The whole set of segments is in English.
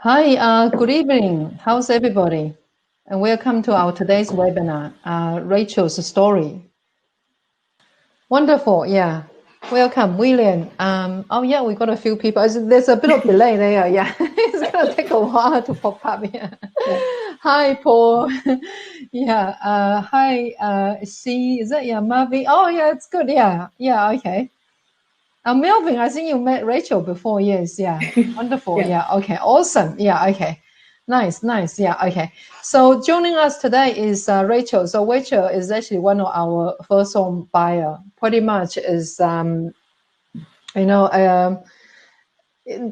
Hi, good evening. How's everybody? And welcome to our today's webinar, Rachel's story. Wonderful, yeah. Welcome, William. Oh yeah, we got a few people. There's a bit of delay there, yeah. It's gonna take a while to pop up, yeah. Hi, Paul. Yeah, hi, is that, yeah, Marvin? Oh yeah, it's good, yeah, okay. Melvin, I think you met Rachel before, yes, yeah. Wonderful, yeah, okay, awesome, yeah, okay. Nice, yeah, okay. So joining us today is Rachel. So Rachel is actually one of our first home buyer. Pretty much is, it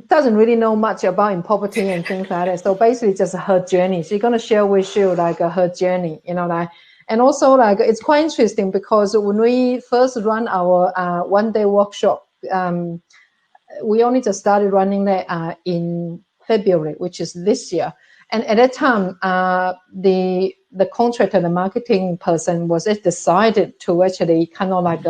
doesn't really know much about in property and things like that. So basically just her journey. She's going to share with you like her journey, and also like it's quite interesting because when we first run our one-day workshop, we only just started running that in February, which is this year. And at that time, the contractor, the marketing person was decided to actually kind of like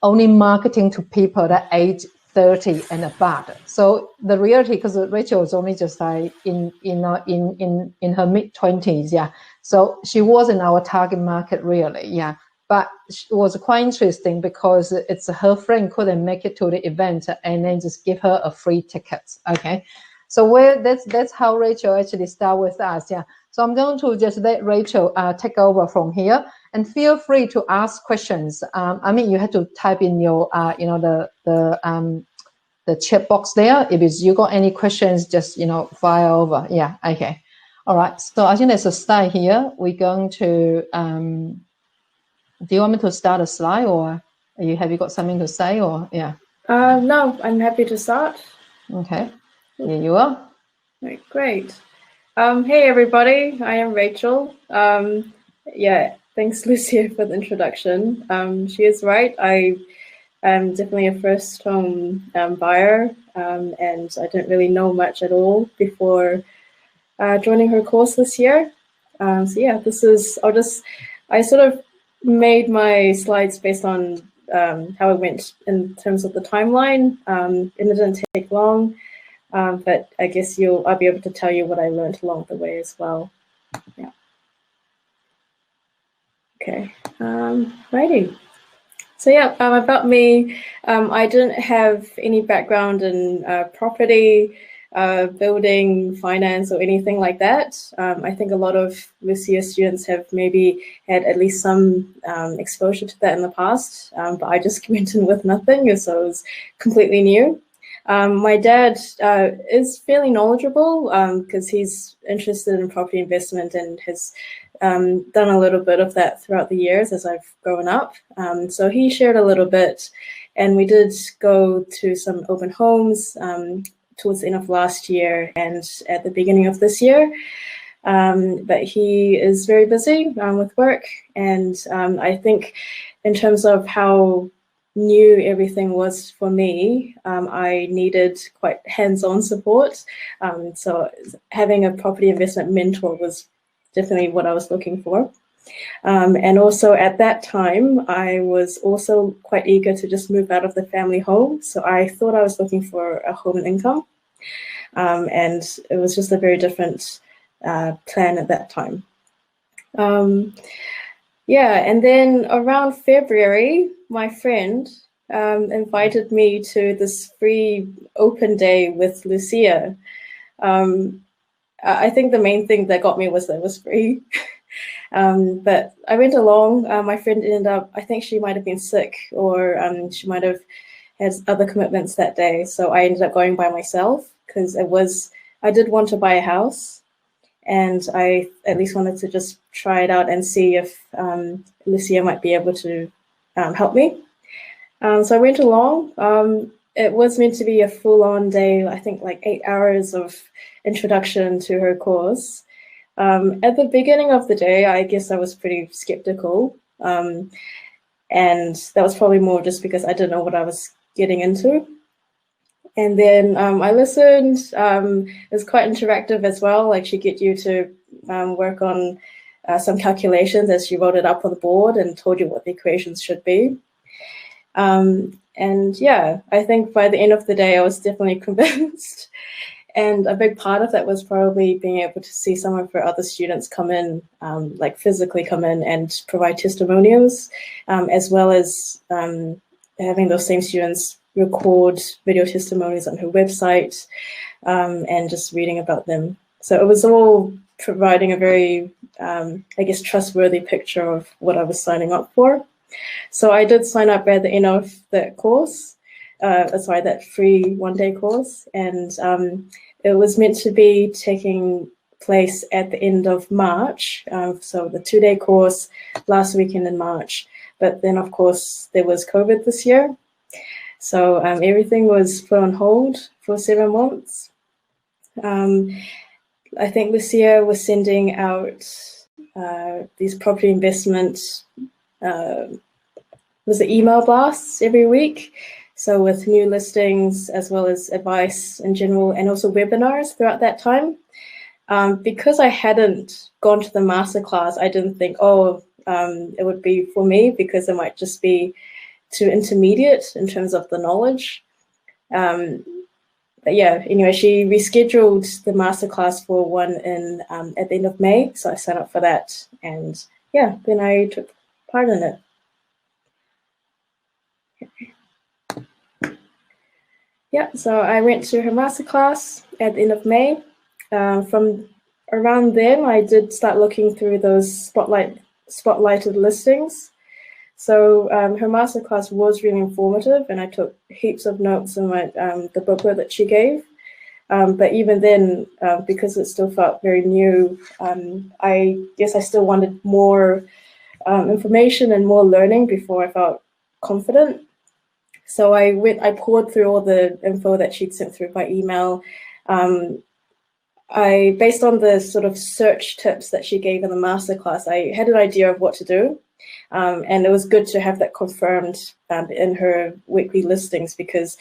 only marketing to people that age 30 and above. So the reality, because Rachel was only just like in her mid-20s, yeah. So she wasn't our target market really, yeah. But it was quite interesting because it's her friend couldn't make it to the event and then just give her a free ticket. Okay. So that's how Rachel actually started with us. Yeah. So I'm going to just let Rachel take over from here, and feel free to ask questions. I mean, you have to type in your the chat box there. If you got any questions, just fire over. Yeah. Okay. All right. So I think there's a start here. We're going to. Do you want me to start a slide, or have you got something to say, or yeah? No, I'm happy to start. Okay, here you are. Right, great. Hey everybody, I am Rachel. Yeah, thanks Lucia for the introduction. She is right. I am definitely a first home buyer, and I don't really know much at all before joining her course this year. So yeah, I sort of made my slides based on how it went in terms of the timeline. It didn't take long, but I guess I'll be able to tell you what I learned along the way as well. Yeah. Okay. Righty. So yeah, about me, I didn't have any background in property, building, finance, or anything like that. I think a lot of Lucia students have maybe had at least some exposure to that in the past, but I just went in with nothing, so it was completely new. My dad is fairly knowledgeable because he's interested in property investment and has done a little bit of that throughout the years as I've grown up. So he shared a little bit, and we did go to some open homes towards the end of last year and at the beginning of this year. But he is very busy with work, and I think in terms of how new everything was for me, I needed quite hands-on support. So having a property investment mentor was definitely what I was looking for. And also at that time, I was also quite eager to just move out of the family home. So I thought I was looking for a home and income. And it was just a very different plan at that time. Yeah, and then around February, my friend invited me to this free open day with Lucia. I think the main thing that got me was that it was free. But I went along. My friend ended up, I think she might have been sick, or she might have had other commitments that day. So I ended up going by myself because I did want to buy a house. And I at least wanted to just try it out and see if Lucia might be able to help me. So I went along. It was meant to be a full-on day, I think like 8 hours of introduction to her course. At the beginning of the day, I guess I was pretty skeptical. And that was probably more just because I didn't know what I was getting into. And then I listened. It was quite interactive as well. Like she'd get you to work on some calculations as she wrote it up on the board and told you what the equations should be. And yeah, I think by the end of the day, I was definitely convinced. And a big part of that was probably being able to see some of her other students come in, like physically come in and provide testimonials, as well as having those same students record video testimonies on her website, and just reading about them. So it was all providing a very, I guess, trustworthy picture of what I was signing up for. So I did sign up at the end of that course, that free one-day course, and it was meant to be taking place at the end of March, so the 2-day course last weekend in March. But then, of course, there was COVID this year, so everything was put on hold for 7 months. I think Lucia was sending out these property investment email blasts every week. So with new listings, as well as advice in general, and also webinars throughout that time. Because I hadn't gone to the masterclass, I didn't think, it would be for me, because it might just be too intermediate in terms of the knowledge. But yeah, anyway, she rescheduled the masterclass for one in at the end of May. So I signed up for that, and yeah, then I took part in it. Yeah, so I went to her masterclass at the end of May. From around then, I did start looking through those spotlighted listings. So her masterclass was really informative, and I took heaps of notes in the booklet that she gave. But even then, because it still felt very new, I guess I still wanted more information and more learning before I felt confident. So I poured through all the info that she'd sent through by email. Based on the sort of search tips that she gave in the masterclass, I had an idea of what to do. And it was good to have that confirmed in her weekly listings, because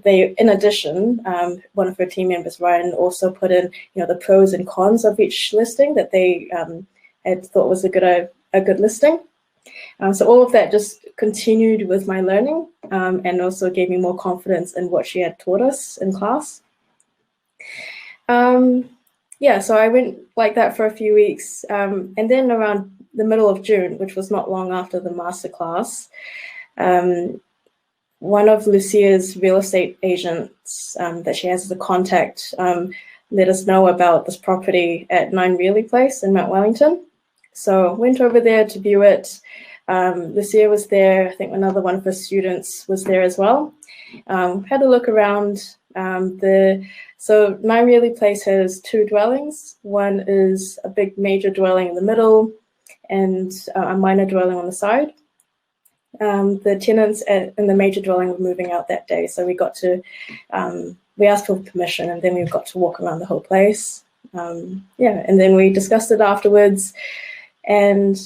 in addition, one of her team members, Ryan, also put in, the pros and cons of each listing that they had thought was a good listing. So all of that just continued with my learning, and also gave me more confidence in what she had taught us in class. Yeah, so I went like that for a few weeks, and then around the middle of June, which was not long after the masterclass, one of Lucia's real estate agents that she has as a contact let us know about this property at 9 Reilly Place in Mt Wellington. So went over there to view it. Lucia was there. I think another one of her students was there as well. Had a look around. So 9 Reilly Place has 2 dwellings. One is a big major dwelling in the middle, and a minor dwelling on the side. The tenants in the major dwelling were moving out that day, so we got to, we asked for permission, and then we got to walk around the whole place. And then we discussed it afterwards, and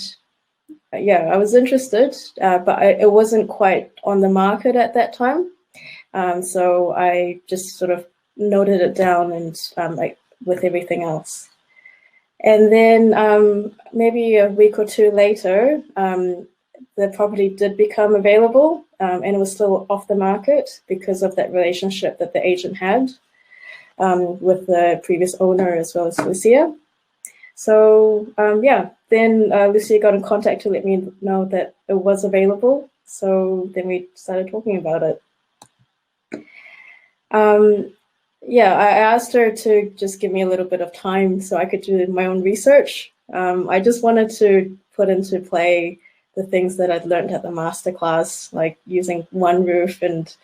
yeah, I was interested, but it wasn't quite on the market at that time. So I just sort of noted it down, and like with everything else. And then maybe a week or 2 later, the property did become available, and it was still off the market because of that relationship that the agent had with the previous owner as well as Lucia. So then Lucia got in contact to let me know that it was available. So then we started talking about it. I asked her to just give me a little bit of time so I could do my own research. I just wanted to put into play the things that I'd learned at the masterclass, like using OneRoof and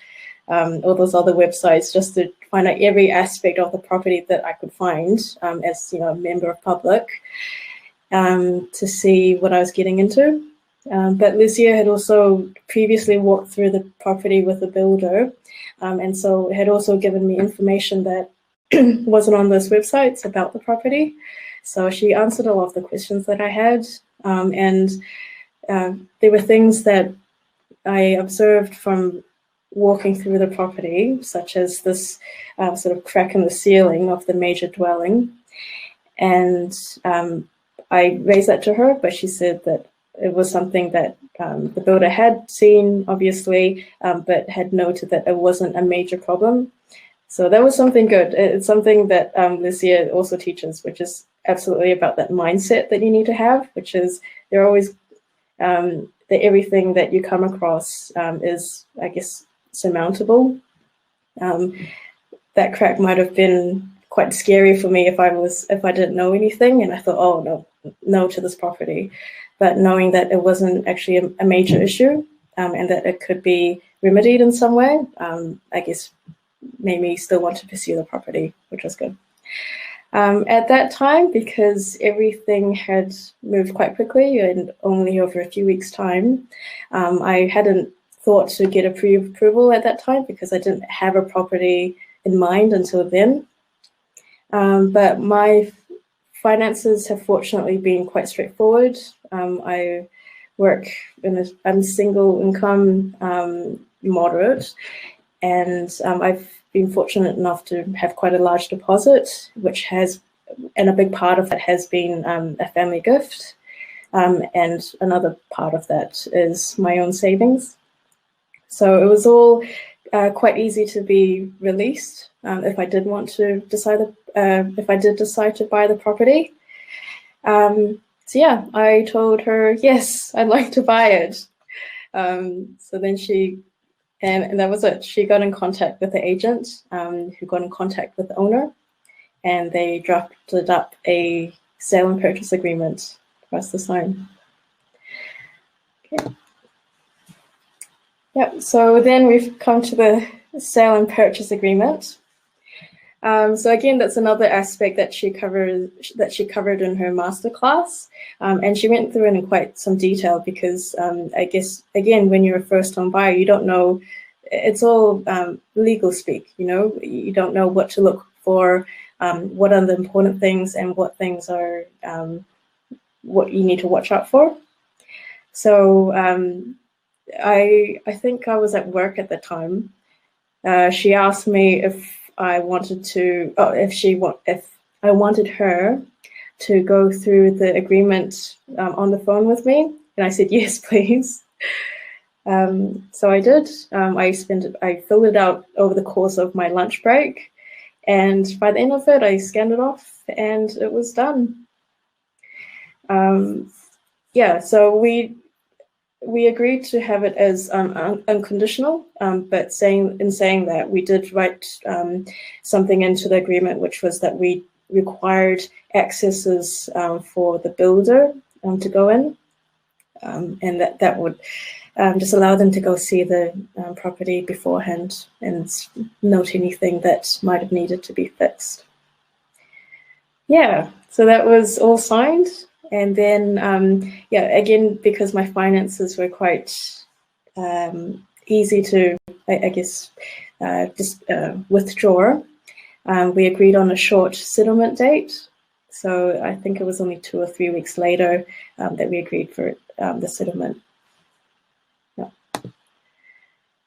all those other websites, just to find out every aspect of the property that I could find as a member of public, to see what I was getting into. But Lucia had also previously walked through the property with the builder, and so had also given me information that wasn't on those websites about the property. So she answered a lot of the questions that I had, and there were things that I observed from walking through the property, such as this sort of crack in the ceiling of the major dwelling. And I raised that to her, but she said that it was something that the builder had seen, obviously, but had noted that it wasn't a major problem. So that was something good. It's something that this year also teaches, which is absolutely about that mindset that you need to have, which is they're always that everything that you come across is, I guess, surmountable. That crack might have been quite scary for me if I didn't know anything and I thought, oh no to this property, but knowing that it wasn't actually a major issue and that it could be remedied in some way, I guess made me still want to pursue the property, which was good. At that time, because everything had moved quite quickly and only over a few weeks' time, I hadn't thought to get a pre-approval at that time because I didn't have a property in mind until then. But my finances have fortunately been quite straightforward. I work I'm single income, moderate, and I've been fortunate enough to have quite a large deposit, and a big part of that has been a family gift, and another part of that is my own savings. So it was all quite easy to be released if I did want to if I did decide to buy the property. So yeah, I told her, yes, I'd like to buy it. So then and that was it. She got in contact with the agent who got in contact with the owner, and they drafted up a sale and purchase agreement for us to sign. Okay. Yep, so then we've come to the sale and purchase agreement. So again, that's another aspect that she covered in her masterclass, and she went through it in quite some detail because I guess again, when you're a first home buyer, you don't know. It's all legal speak, you don't know what to look for, what are the important things and what things are what you need to watch out for. So I think I was at work at the time. She asked me if I wanted to, if I wanted her to go through the agreement on the phone with me, and I said yes, please. So I did. I filled it out over the course of my lunch break, and by the end of it, I scanned it off, and it was done. Yeah, so we agreed to have it as unconditional, but in saying that, we did write something into the agreement, which was that we required accesses for the builder to go in, and that would just allow them to go see the property beforehand and note anything that might have needed to be fixed. Yeah, so that was all signed. And then, yeah, again, because my finances were quite easy to, I guess, just withdraw, we agreed on a short settlement date. So I think it was only 2 or 3 weeks later that we agreed for the settlement.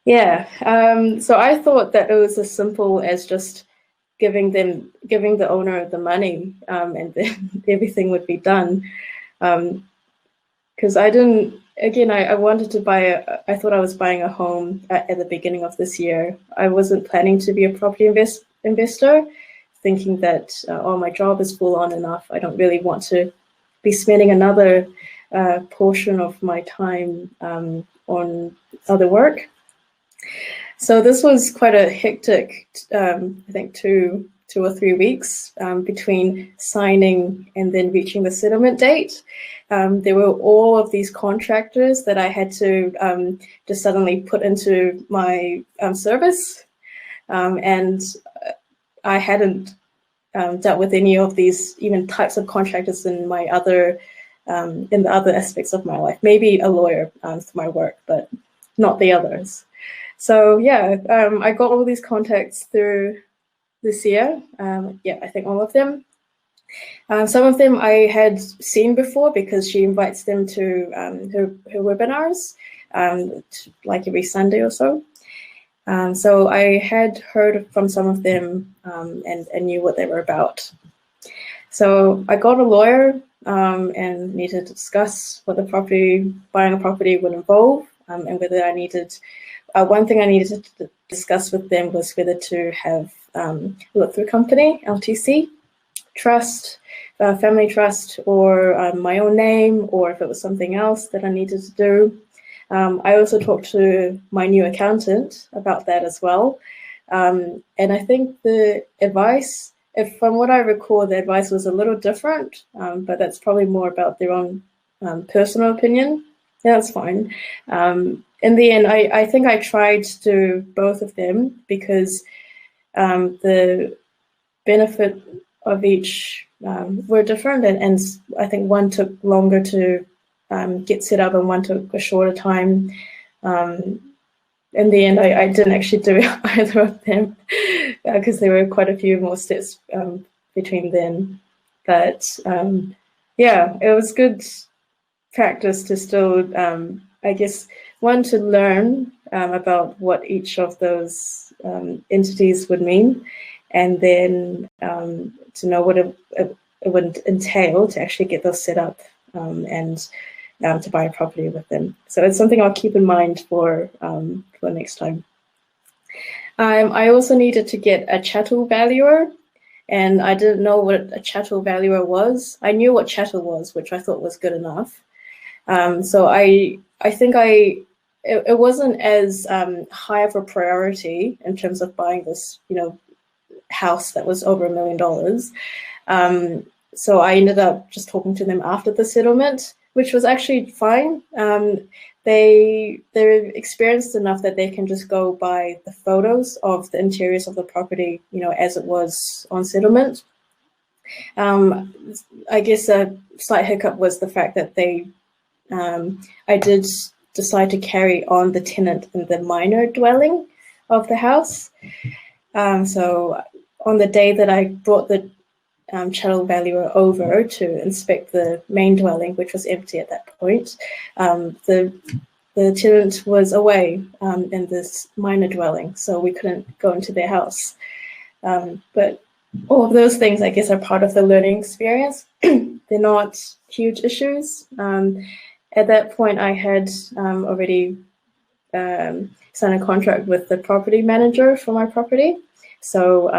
Yeah, so I thought that it was as simple as just giving the owner the money, and then everything would be done. Because I didn't, again, I wanted to I thought I was buying a home at the beginning of this year. I wasn't planning to be a property investor, thinking that, oh, my job is full on enough. I don't really want to be spending another portion of my time on other work. So this was quite a hectic, I think 2 or 3 weeks between signing and then reaching the settlement date. There were all of these contractors that I had to just suddenly put into my service, and I hadn't dealt with any of these even types of contractors in my other in the other aspects of my life. Maybe a lawyer for my work, but not the others. So yeah, I got all these contacts through this year. Yeah, I think all of them. Some of them I had seen before because she invites them to her webinars, like every Sunday or so. So I had heard from some of them and knew what they were about. So I got a lawyer and needed to discuss what buying a property would involve, and whether I needed. One thing I needed to discuss with them was whether to have look-through company, LTC, trust, family trust, or my own name, or if it was something else that I needed to do. I also talked to my new accountant about that as well. And I think the advice, from what I recall, the advice was a little different, but that's probably more about their own personal opinion. Yeah, that's fine. In the end, I think I tried to do both of them because the benefit of each were different, and I think one took longer to get set up and one took a shorter time. In the end, I didn't actually do either of them because there were quite a few more steps between them. But yeah, it was good practice to still, I guess, one, to learn about what each of those entities would mean, and then to know what it would entail to actually get those set up and to buy a property with them. So it's something I'll keep in mind for next time. I also needed to get a chattel valuer, and I didn't know what a chattel valuer was. I knew what chattel was, which I thought was good enough. So I think it wasn't as high of a priority in terms of buying this, house that was over $1 million. So I ended up just talking to them after the settlement, which was actually fine. They're experienced enough that they can just go by the photos of the interiors of the property, as it was on settlement. I guess a slight hiccup was the fact that I did decide to carry on the tenant in the minor dwelling of the house. So on the day that I brought the chattel valuer over to inspect the main dwelling, which was empty at that point, the tenant was away in this minor dwelling, so we couldn't go into their house. But all of those things, I guess, are part of the learning experience. They're not huge issues. At that point, I had already signed a contract with the property manager for my property. So,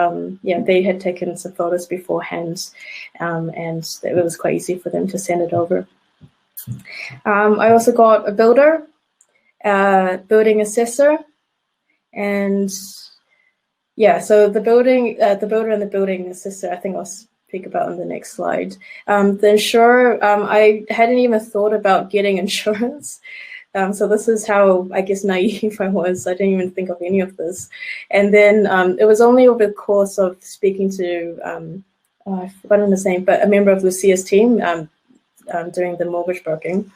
yeah, they had taken some photos beforehand, and it was quite easy for them to send it over. I also got a builder, building assessor, and yeah, so the builder and the building assessor, I think I'll speak about on the next slide. The insurer, I hadn't even thought about getting insurance. So this is how, I guess, naive I was. I didn't even think of any of this. And then it was only over the course of speaking to, I've forgotten his name, but a member of Lucia's team during the mortgage broking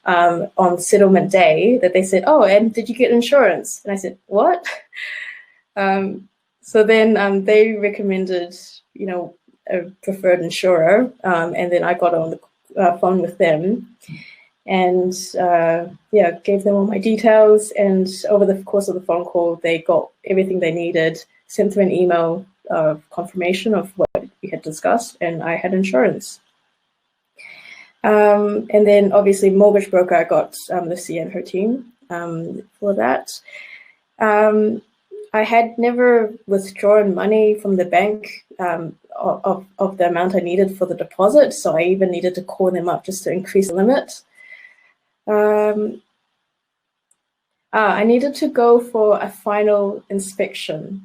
on settlement day that they said, "Oh, and did you get insurance?" And I said, "What?" So then they recommended, a preferred insurer, and then I got on the phone with them. And yeah, gave them all my details, and over the course of the phone call, they got everything they needed, sent through an email of confirmation of what we had discussed, and I had insurance. And then obviously mortgage broker, I got Lucia and her team for that. I had never withdrawn money from the bank of the amount I needed for the deposit, so I even needed to call them up just to increase the limit. I needed to go for a final inspection.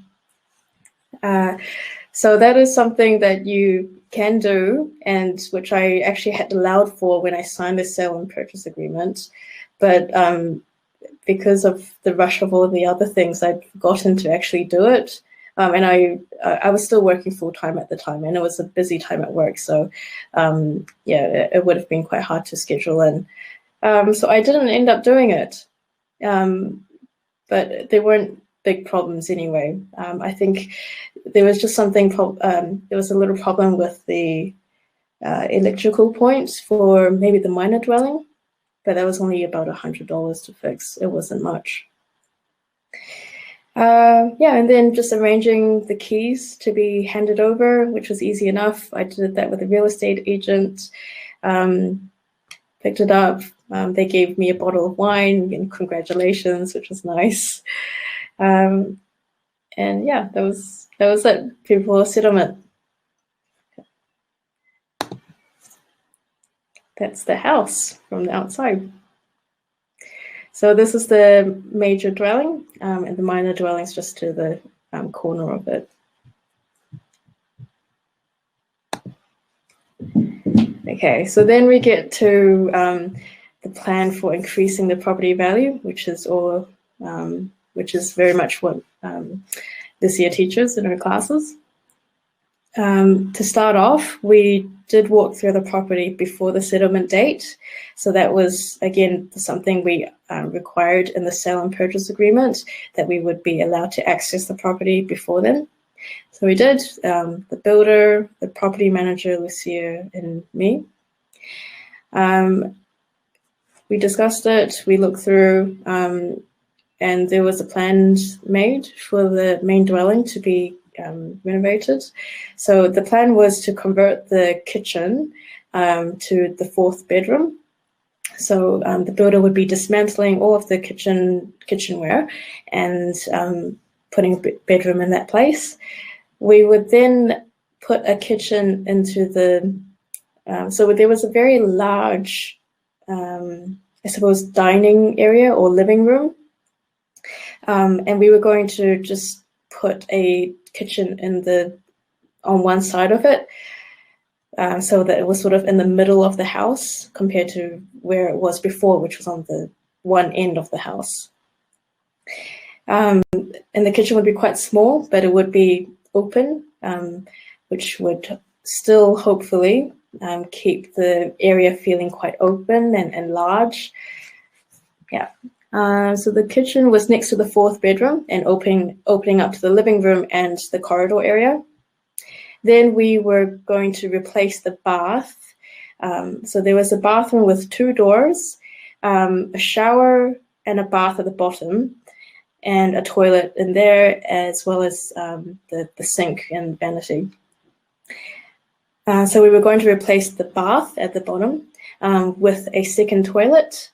So that is something that you can do, and which I actually had allowed for when I signed the sale and purchase agreement. But because of the rush of all the other things, I'd forgotten to actually do it. And I was still working full-time at the time, and it was a busy time at work. So yeah, it would have been quite hard to schedule in. So I didn't end up doing it, but there weren't big problems anyway. I think there was just something, there was a little problem with the electrical points for maybe the minor dwelling, but that was only about $100 to fix. It wasn't much. Yeah, and then just arranging the keys to be handed over, which was easy enough. I did that with a real estate agent, picked it up. They gave me a bottle of wine and congratulations, which was nice. And yeah, that was That was it before settlement. That's the house from the outside. So this is the major dwelling, and the minor dwelling's just to the corner of it. Okay, so then we get to the plan for increasing the property value, which is very much what this year teaches in her classes. To start off, we did walk through the property before the settlement date. So that was, again, something we required in the sale and purchase agreement, that we would be allowed to access the property before then. So we did, the builder, the property manager, Lucia, and me. We discussed it, we looked through, and there was a plan made for the main dwelling to be renovated. So the plan was to convert the kitchen to the 4th bedroom. So the builder would be dismantling all of the kitchenware and putting a bedroom in that place. We would then put a kitchen into the, so there was a very large, I suppose, dining area or living room. And we were going to just put a kitchen on one side of it, so that it was sort of in the middle of the house compared to where it was before, which was on the one end of the house. And the kitchen would be quite small, but it would be open, which would still hopefully keep the area feeling quite open and large. Yeah. So the kitchen was next to the 4th bedroom and opening up to the living room and the corridor area. Then we were going to replace the bath. So there was a bathroom with 2 doors, a shower and a bath at the bottom, and a toilet in there, as well as the sink and vanity. So we were going to replace the bath at the bottom with a second toilet.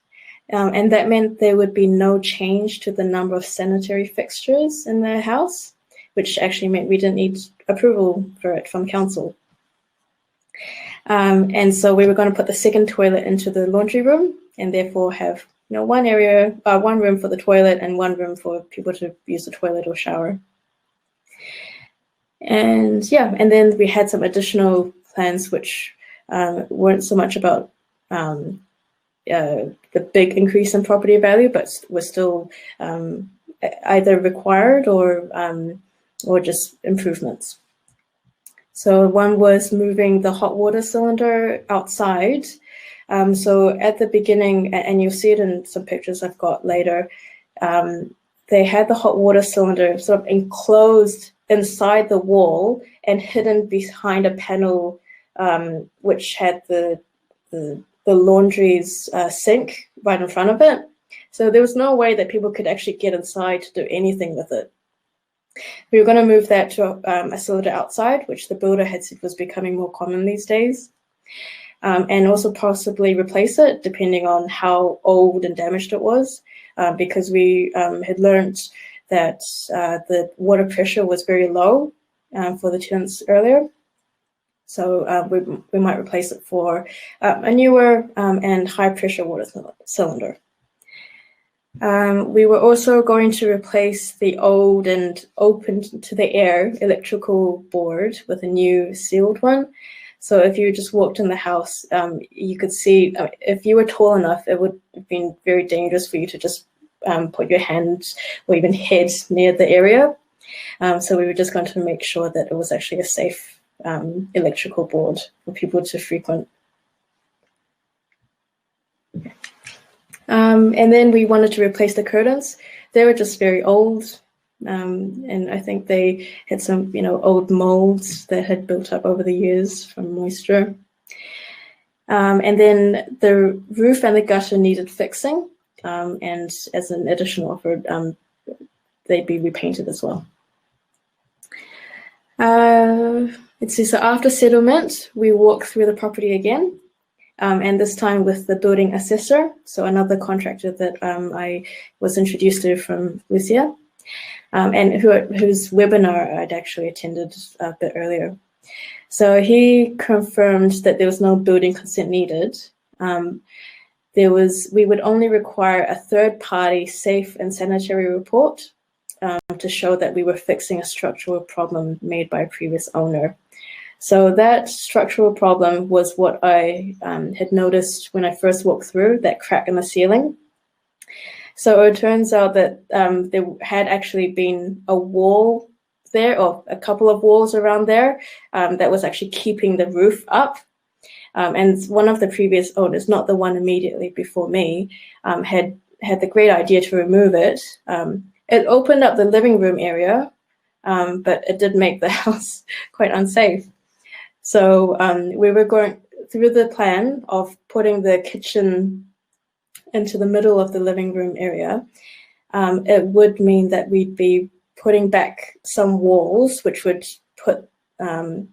And that meant there would be no change to the number of sanitary fixtures in the house, which actually meant we didn't need approval for it from council. And so we were going to put the second toilet into the laundry room, and therefore have one room for the toilet and one room for people to use the toilet or shower. And yeah, and then we had some additional plans which weren't so much about the big increase in property value, but were still either required or just improvements. So one was moving the hot water cylinder outside. So at the beginning, and you'll see it in some pictures I've got later, they had the hot water cylinder sort of enclosed inside the wall and hidden behind a panel which had the laundry's sink right in front of it. So there was no way that people could actually get inside to do anything with it. We were going to move that to a cylinder outside, which the builder had said was becoming more common these days, and also possibly replace it depending on how old and damaged it was, because we had learned that the water pressure was very low for the tenants earlier. So we might replace it for a newer and high pressure water cylinder. We were also going to replace the old and open to the air electrical board with a new sealed one. So if you just walked in the house, you could see, if you were tall enough, it would have been very dangerous for you to just put your hand or even head near the area. So we were just going to make sure that it was actually a safe electrical board for people to frequent. And then we wanted to replace the curtains. They were just very old, and I think they had some, old molds that had built up over the years from moisture. And then the roof and the gutter needed fixing, and as an additional offer, they'd be repainted as well. Let's see, so after settlement, we walked through the property again. And this time with the building assessor, so another contractor that I was introduced to from Lucia. and whose webinar I'd actually attended a bit earlier. So he confirmed that there was no building consent needed. We would only require a third-party safe and sanitary report to show that we were fixing a structural problem made by a previous owner. So that structural problem was what I had noticed when I first walked through, that crack in the ceiling. So it turns out that there had actually been a wall there, or a couple of walls around there, that was actually keeping the roof up. And one of the previous owners, not the one immediately before me, had the great idea to remove it. It opened up the living room area, but it did make the house quite unsafe. So we were going through the plan of putting the kitchen into the middle of the living room area. It would mean that we'd be putting back some walls, which would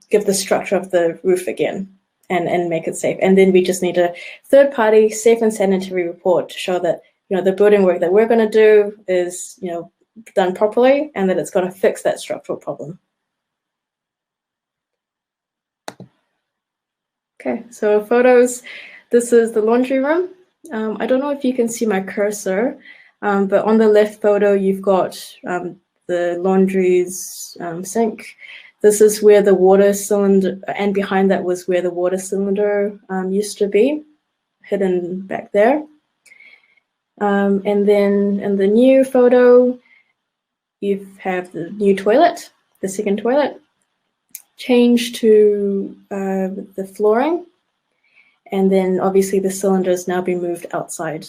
give the structure of the roof again and make it safe. And then we just need a third-party safe and sanitary report to show that the building work that we're going to do is done properly and that it's going to fix that structural problem. Okay, so photos. This is the laundry room. I don't know if you can see my cursor, but on the left photo, you've got the laundry's sink. This is where the water cylinder, and behind that was where the water cylinder used to be, hidden back there. And then in the new photo, you have the new toilet, the second toilet. Change to the flooring, and then obviously the cylinder has now been moved outside.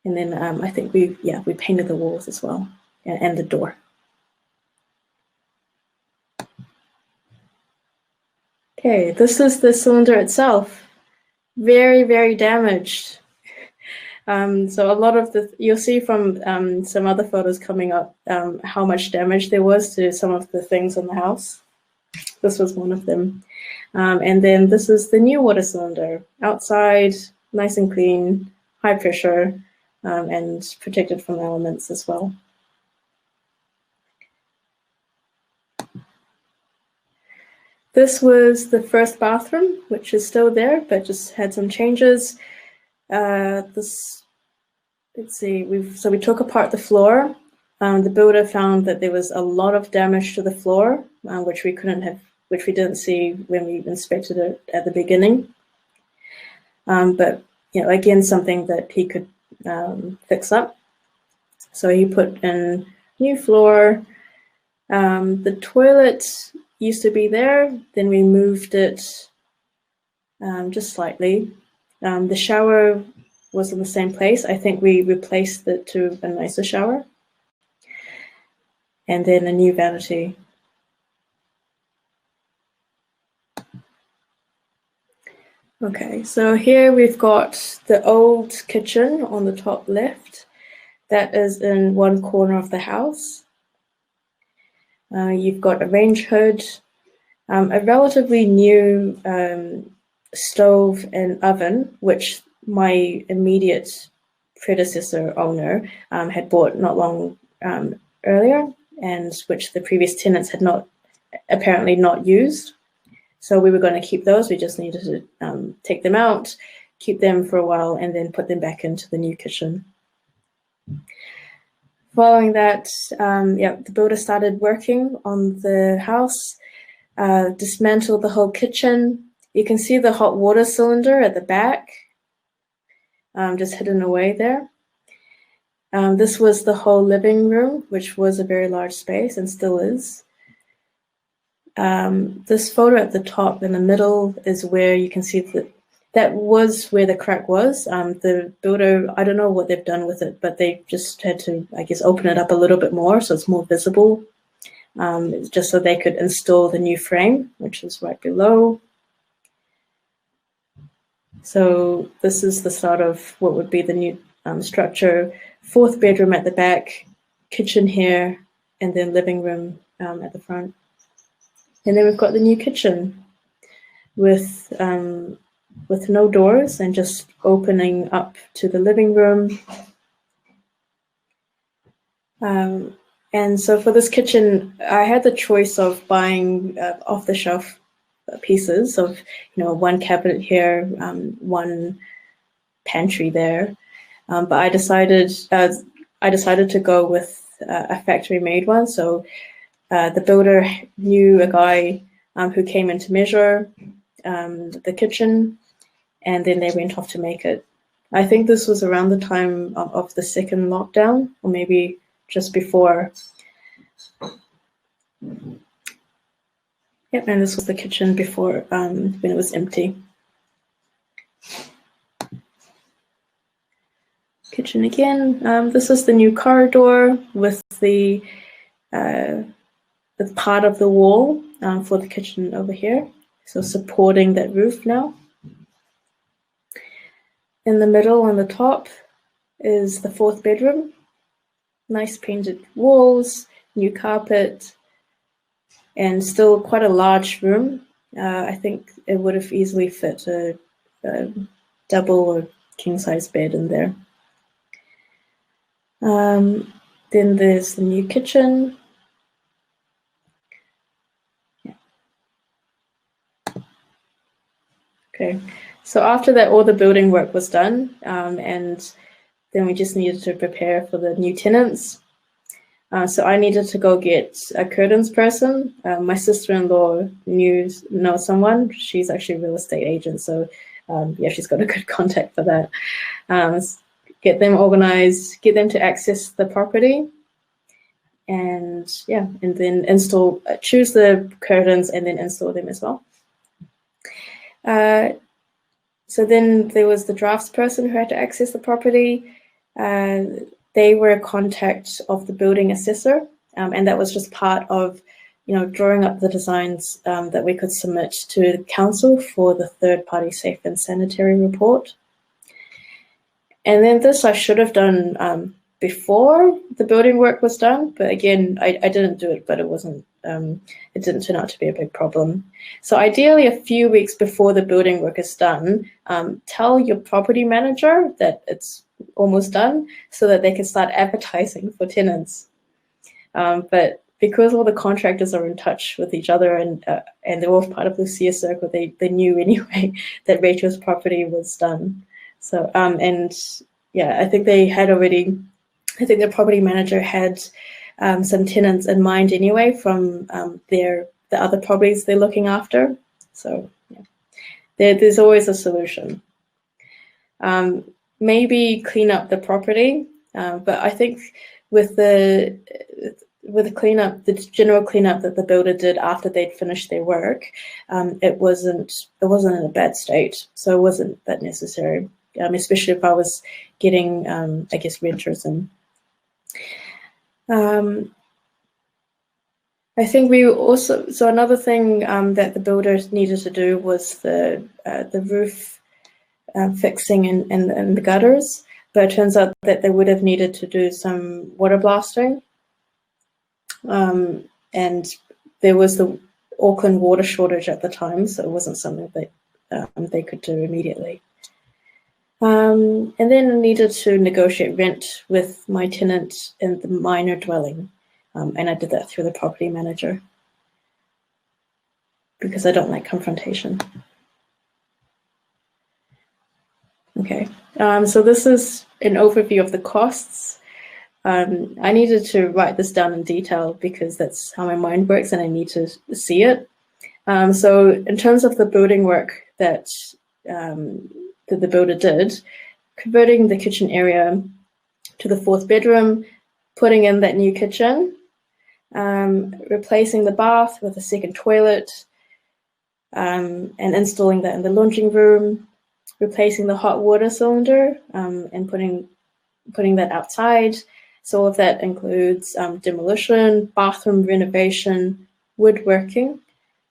And then I think we painted the walls as well, and the door. Okay, this is the cylinder itself. Very, very damaged. So a lot of you'll see from some other photos coming up how much damage there was to some of the things in the house. This was one of them. And then this is the new water cylinder. Outside, nice and clean, high pressure, and protected from elements as well. This was the first bathroom, which is still there, but just had some changes. Let's see, we took apart the floor. The builder found that there was a lot of damage to the floor, which we didn't see when we inspected it at the beginning. But again, something that he could fix up. So he put in new floor. The toilet used to be there, then we moved it just slightly. The shower was in the same place. I think we replaced it to a nicer shower. And then a new vanity. Okay, so here we've got the old kitchen on the top left. That is in one corner of the house. You've got a range hood, a relatively new stove and oven, which my immediate predecessor owner had bought not long earlier, and which the previous tenants had apparently not used. So we were going to keep those. We just needed to take them out, keep them for a while, and then put them back into the new kitchen. Following that, the builder started working on the house, dismantled the whole kitchen. You can see the hot water cylinder at the back, just hidden away there. This was the whole living room, which was a very large space and still is. This photo at the top in the middle is where you can see that was where the crack was. The builder, I don't know what they've done with it, but they just had to, I guess, open it up a little bit more so it's more visible, just so they could install the new frame, which is right below. So this is the start of what would be the new structure. Fourth bedroom at the back, kitchen here, and then living room at the front. And then we've got the new kitchen with no doors and just opening up to the living room. And so for this kitchen, I had the choice of buying off-the-shelf pieces of, one cabinet here, one pantry there. But I decided to go with a factory-made one. So the builder knew a guy who came in to measure the kitchen, and then they went off to make it. I think this was around the time of the second lockdown, or maybe just before. Yep, and this was the kitchen before when it was empty. Kitchen again. This is the new corridor with the part of the wall for the kitchen over here. So supporting that roof now. In the middle on the top is the 4th bedroom. Nice painted walls, new carpet, and still quite a large room. I think it would have easily fit a double or king size bed in there. Then there's the new kitchen. Yeah. Okay, so after that, all the building work was done, and then we just needed to prepare for the new tenants. So I needed to go get a curtains person. My sister-in-law knows someone. She's actually a real estate agent, so yeah, she's got a good contact for that. Get them organized, get them to access the property, and yeah, and then choose the curtains and then install them as well. So then there was the drafts person who had to access the property. They were a contact of the building assessor, and that was just part of, drawing up the designs that we could submit to the council for the third-party safe and sanitary report. And then this I should have done before the building work was done, but again, I didn't do it, but it wasn't. It didn't turn out to be a big problem. So ideally, a few weeks before the building work is done, tell your property manager that it's almost done so that they can start advertising for tenants. But because all the contractors are in touch with each other and they're all part of the CS circle, they knew anyway that Rachel's property was done. So and yeah, I think they had already. I think the property manager had some tenants in mind anyway from the other properties they're looking after. So yeah, there's always a solution. Maybe clean up the property, but I think with the cleanup, the general cleanup that the builder did after they'd finished their work, it wasn't in a bad state, so it wasn't that necessary. Especially if I was getting, I guess, renters in. I think we also, so another thing that the builders needed to do was the roof fixing and the gutters, but it turns out that they would have needed to do some water blasting. And there was the Auckland water shortage at the time, so it wasn't something that they could do immediately. And then I needed to negotiate rent with my tenant in the minor dwelling. And I did that through the property manager because I don't like confrontation. Okay, so this is an overview of the costs. I needed to write this down in detail because that's how my mind works and I need to see it. So in terms of the building work that the builder did, converting the kitchen area to the 4th bedroom, putting in that new kitchen, replacing the bath with a second toilet, and installing that in the laundry room, replacing the hot water cylinder, and putting that outside. So all of that includes demolition, bathroom renovation, woodworking,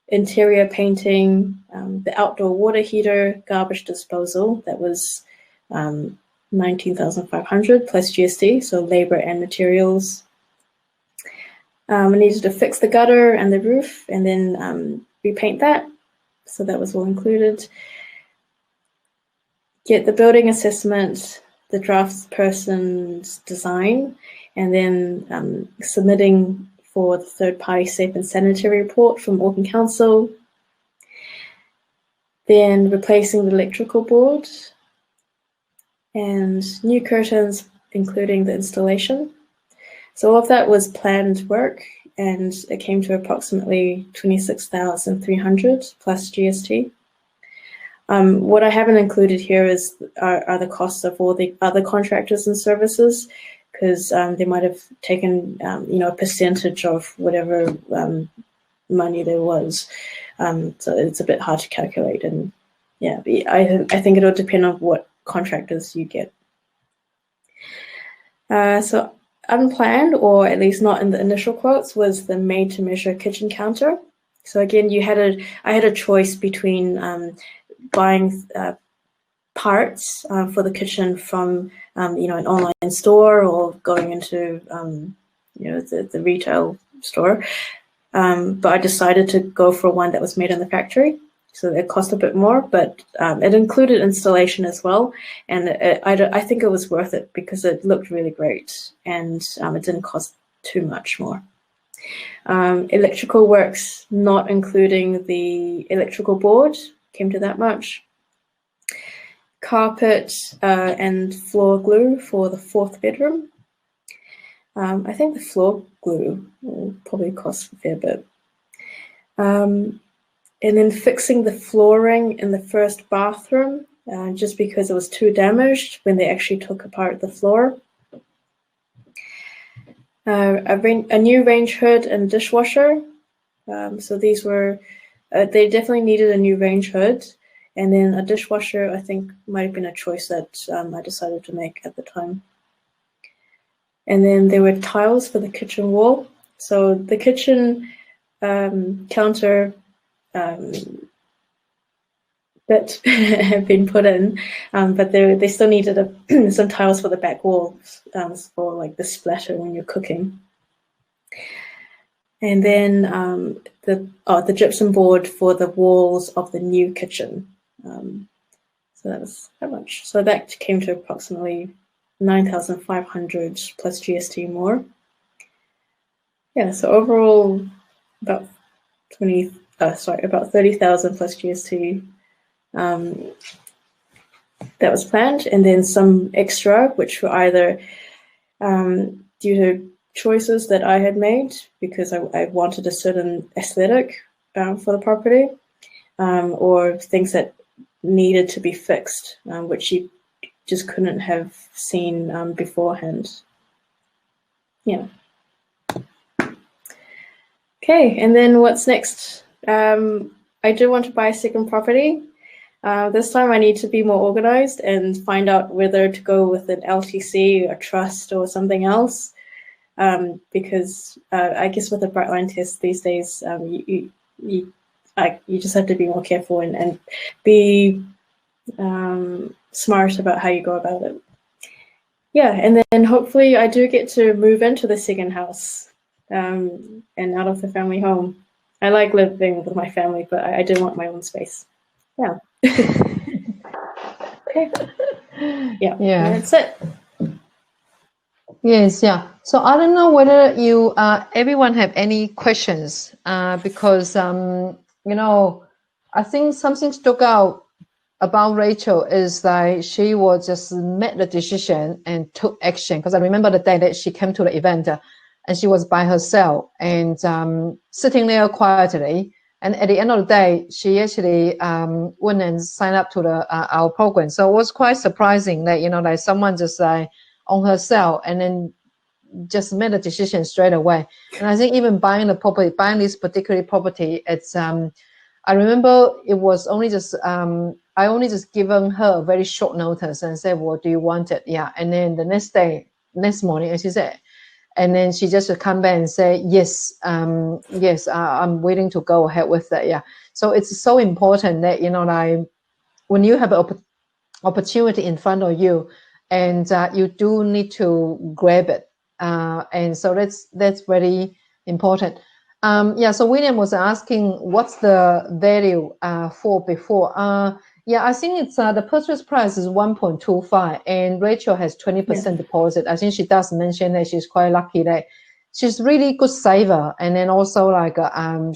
interior painting, the outdoor water heater, garbage disposal. That was 19,500 plus GST, so labor and materials. I needed to fix the gutter and the roof and then repaint that. So that was all included. Get the building assessment, the draftsperson's design, and then submitting for the third-party safe and sanitary report from Auckland Council, then replacing the electrical board, and new curtains, including the installation. So all of that was planned work, and it came to approximately 26,300 plus GST. What I haven't included here are the costs of all the other contractors and services, because they might have taken a percentage of whatever money there was. So it's a bit hard to calculate, and yeah, I think it'll depend on what contractors you get. So unplanned, or at least not in the initial quotes, was the made-to-measure kitchen counter. So again, I had a choice between buying parts for the kitchen from an online store, or going into the retail store. But I decided to go for one that was made in the factory. So it cost a bit more, but it included installation as well. And I think it was worth it because it looked really great, and it didn't cost too much more. Electrical works, not including the electrical board, came to that much. Carpet and floor glue for the 4th bedroom. I think the floor glue will probably cost a fair bit. And then fixing the flooring in the first bathroom, just because it was too damaged when they actually took apart the floor. A new range hood and dishwasher. So these were, they definitely needed a new range hood. And then a dishwasher, I think, might have been a choice that I decided to make at the time. And then there were tiles for the kitchen wall. So the kitchen counter that have been put in, but they still needed some tiles for the back walls for like the splatter when you're cooking. And then the gypsum board for the walls of the new kitchen. So that was how much? So that came to approximately 9,500 plus GST more. Yeah, so overall about 30,000 plus GST that was planned, and then some extra, which were either due to choices that I had made because I wanted a certain aesthetic for the property, or things that needed to be fixed, which you just couldn't have seen beforehand. Yeah. Okay, and then what's next? I do want to buy a second property. This time I need to be more organized and find out whether to go with an LTC, a trust, or something else. Because I guess with a bright line test these days, you just have to be more careful and be smart about how you go about it. Yeah, and then hopefully I do get to move into the second house and out of the family home. I like living with my family, but I do want my own space. Yeah. Okay. Yeah. That's it. Yes, yeah. So I don't know whether you everyone have any questions because I think something stuck out about Rachel is that she was just made the decision and took action. Because I remember the day that she came to the event and she was by herself and sitting there quietly. And at the end of the day, she actually went and signed up to the our program. So it was quite surprising that like someone just on herself and then just made a decision straight away. And I think even buying this particular property, it's I remember it was only just I only just given her a very short notice and said, "Well, do you want it?" Yeah. And then the next morning, and she said, and then she just come back and say, "Yes, yes, I'm willing to go ahead with that." Yeah. So it's so important that like when you have an opportunity in front of you, and you do need to grab it, and so that's very important. Yeah, so William was asking what's the value for before. Yeah, I think it's the purchase price is 1.25 and Rachel has 20% deposit. I think she does mention that she's quite lucky that she's really good saver, and then also like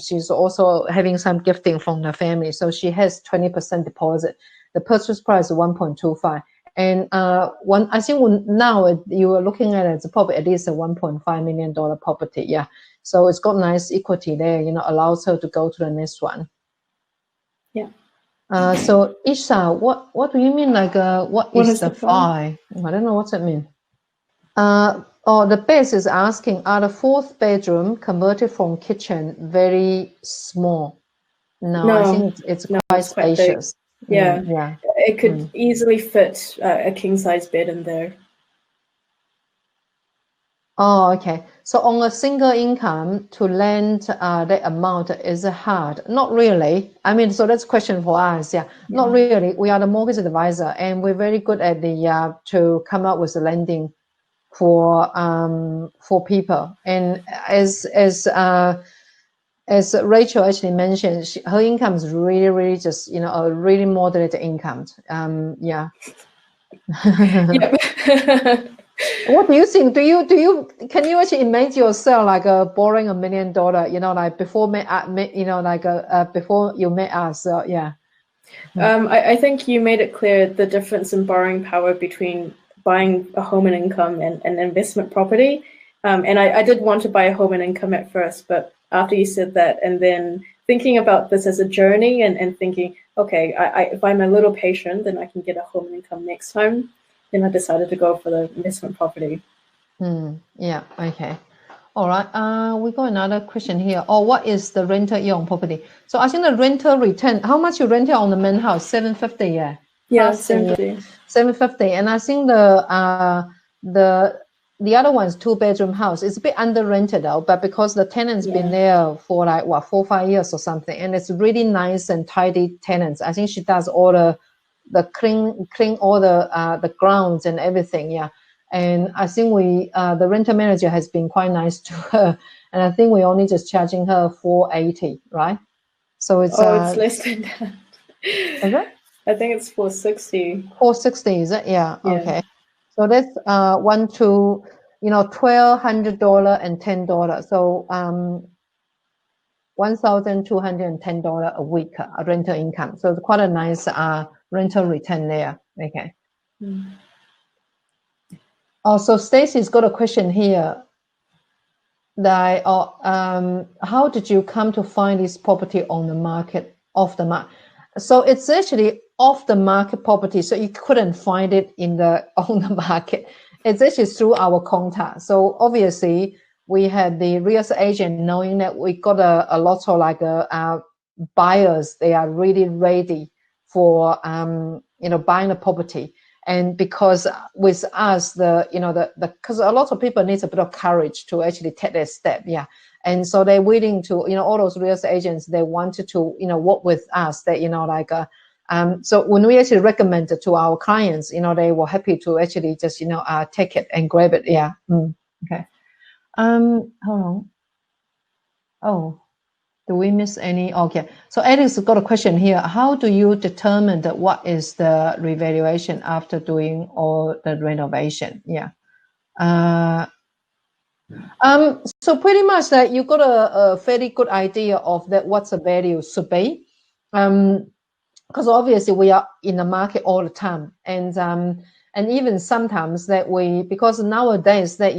she's also having some gifting from the family, so she has 20% deposit. The purchase price is 1.25, and one I think now you are looking at it's probably at least a $1.5 million property. Yeah, so it's got nice equity there, allows her to go to the next one. Yeah. So Isha, what do you mean like what is the phi? I don't know what that means. The base is asking, are the fourth bedroom converted from kitchen very small? No, I think it's quite spacious. Yeah, it could easily fit a king-size bed in there. Oh, okay. So on a single income to lend that amount is hard? Not really. I mean, so that's a question for us. Yeah, not really. We are the mortgage advisor, and we're very good at the to come up with the lending for people. And as Rachel actually mentioned, her income is really, really just a really moderate income. Yeah. What do you think? Can you actually imagine yourself like borrowing $1 million? Like before before you met us. So yeah. I think you made it clear the difference in borrowing power between buying a home and income and investment property. And I did want to buy a home and income at first, but after you said that, and then thinking about this as a journey and thinking, okay, if I'm a little patient, then I can get a home and income next time. Then I decided to go for the investment property. Yeah. Okay. All right. We got another question here. What is the rental yield on property? So I think the rental return. How much you rented on the main house? $750. Yeah. Yeah, $750. $750. And I think the other one's 2-bedroom house. It's a bit under rented though, but because the tenant's been there for like 4 or 5 years or something, and it's really nice and tidy tenants. I think she does all the clean all the grounds and everything. Yeah. And I think the rental manager has been quite nice to her, and I think we only just charging her $480, right? So it's it's less than that. Is it? I think it's $460. $460, is it? Yeah. Okay. So that's $1,200 and $10. So $1,210 a week rental income. So it's quite a nice rental return there. Okay. Also, Stacy's got a question here. How did you come to find this property on the market, off the market? So it's actually off the market property, so you couldn't find it on the market. It's actually through our contact. So obviously we had the real estate agent knowing that we got a lot of like buyers. They are really ready for buying the property. And because with us, because a lot of people need a bit of courage to actually take that step, yeah. And so they're willing to, all those real estate agents, they wanted to, work with us. That so when we actually recommended to our clients, they were happy to actually just, take it and grab it, yeah. Okay. Hold on. Oh. Do we miss any? Okay, so Alex got a question here. How do you determine that what is the revaluation after doing all the renovation? Yeah. So pretty much that you got a fairly good idea of that what's the value should be. Because obviously we are in the market all the time, and even sometimes that because nowadays that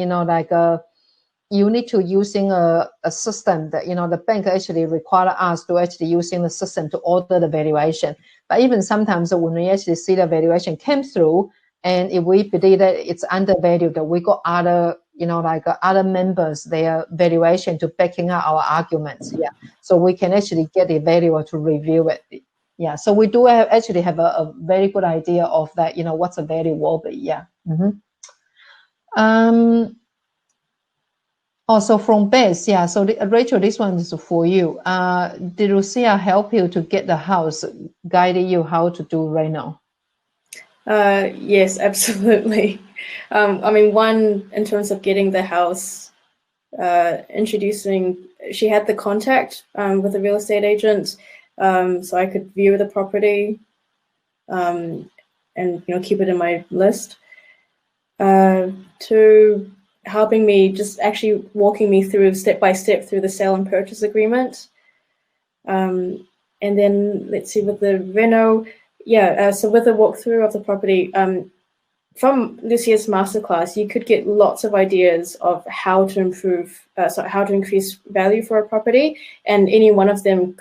you need to using a system that the bank actually require us to actually using the system to order the valuation. But even sometimes when we actually see the valuation came through, and if we believe that it's undervalued, that we got other other members their valuation to backing up our arguments. Yeah, so we can actually get the valuer to review it. Yeah, so we do actually have a very good idea of that. What's the value will be. Yeah. Also from Bess, yeah. So Rachel, this one is for you. Did Lucia help you to get the house, guiding you how to do Reno? Yes, absolutely. I mean, one, in terms of getting the house introducing. She had the contact with the real estate agent, so I could view the property and keep it in my list. To helping me, just actually walking me through step by step through the sale and purchase agreement. And then let's see, with the Reno, so with the walkthrough of the property, from Lucia's masterclass, you could get lots of ideas of how to improve, how to increase value for a property, and any one of them